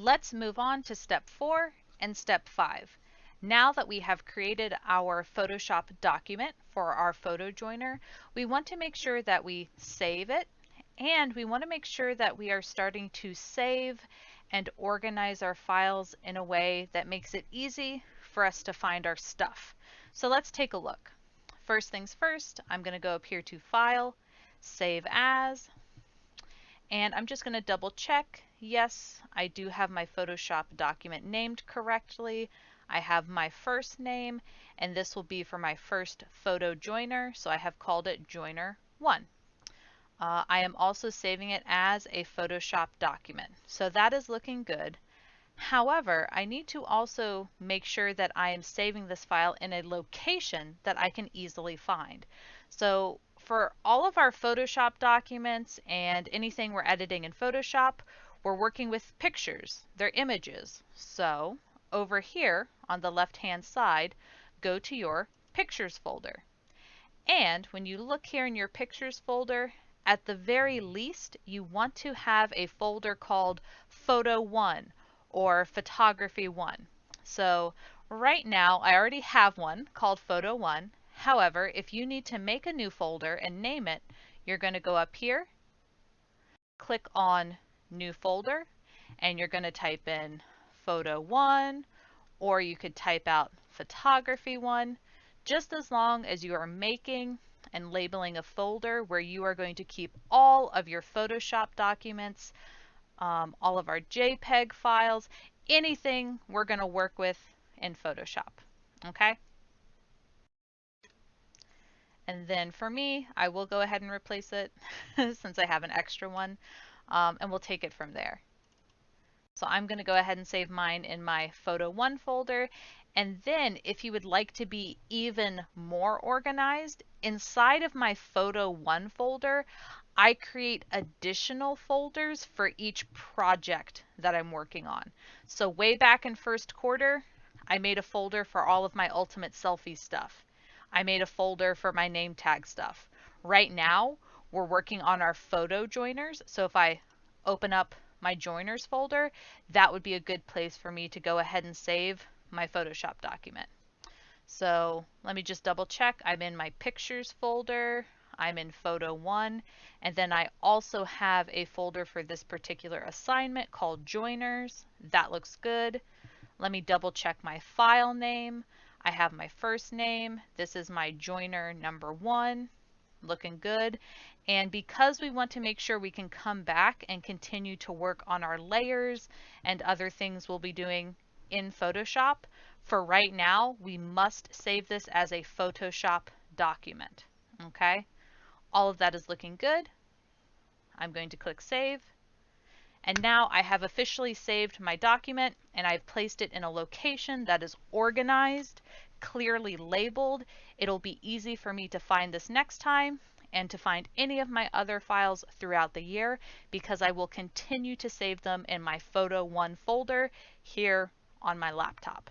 Let's move on to step 4 and step 5. Now that we have created our Photoshop document for our photo joiner, we want to make sure that we save it, and we want to make sure that we are starting to save and organize our files in a way that makes it easy for us to find our stuff. So let's take a look. First things first, I'm going to go up here to File, Save As, and I'm just going to double check. Yes, I do have my Photoshop document named correctly. I have my first name, and this will be for my first photo joiner, so I have called it Joiner 1. I am also saving it as a Photoshop document, so that is looking good. However, I need to also make sure that I am saving this file in a location that I can easily find. So for all of our Photoshop documents and anything we're editing in Photoshop, we're working with pictures, they're images. So over here on the left-hand side, go to your Pictures folder. And when you look here in your Pictures folder, at the very least, you want to have a folder called Photo 1 or Photography 1. So right now, I already have one called Photo 1. However, if you need to make a new folder and name it, you're going to go up here, click on New Folder, and you're going to type in Photo 1, or you could type out Photography 1, just as long as you are making and labeling a folder where you are going to keep all of your Photoshop documents, all of our JPEG files, anything we're going to work with in Photoshop. Okay? And then for me, I will go ahead and replace it since I have an extra one, and we'll take it from there. So I'm going to go ahead and save mine in my Photo 1 folder. And then if you would like to be even more organized, inside of my Photo 1 folder, I create additional folders for each project that I'm working on. So way back in first quarter, I made a folder for all of my Ultimate Selfie stuff. I made a folder for my name tag stuff. Right now, we're working on our photo joiners. So if I open up my joiners folder, that would be a good place for me to go ahead and save my Photoshop document. So let me just double check. I'm in my pictures folder, I'm in Photo 1, and then I also have a folder for this particular assignment called Joiners. That looks good. Let me double check my file name. I have my first name. This is my joiner number 1. Looking good. And because we want to make sure we can come back and continue to work on our layers and other things we'll be doing in Photoshop, for right now, we must save this as a Photoshop document. Okay? All of that is looking good. I'm going to click Save. And now I have officially saved my document, and I've placed it in a location that is organized, clearly labeled. It'll be easy for me to find this next time and to find any of my other files throughout the year, because I will continue to save them in my Photo 1 folder here on my laptop.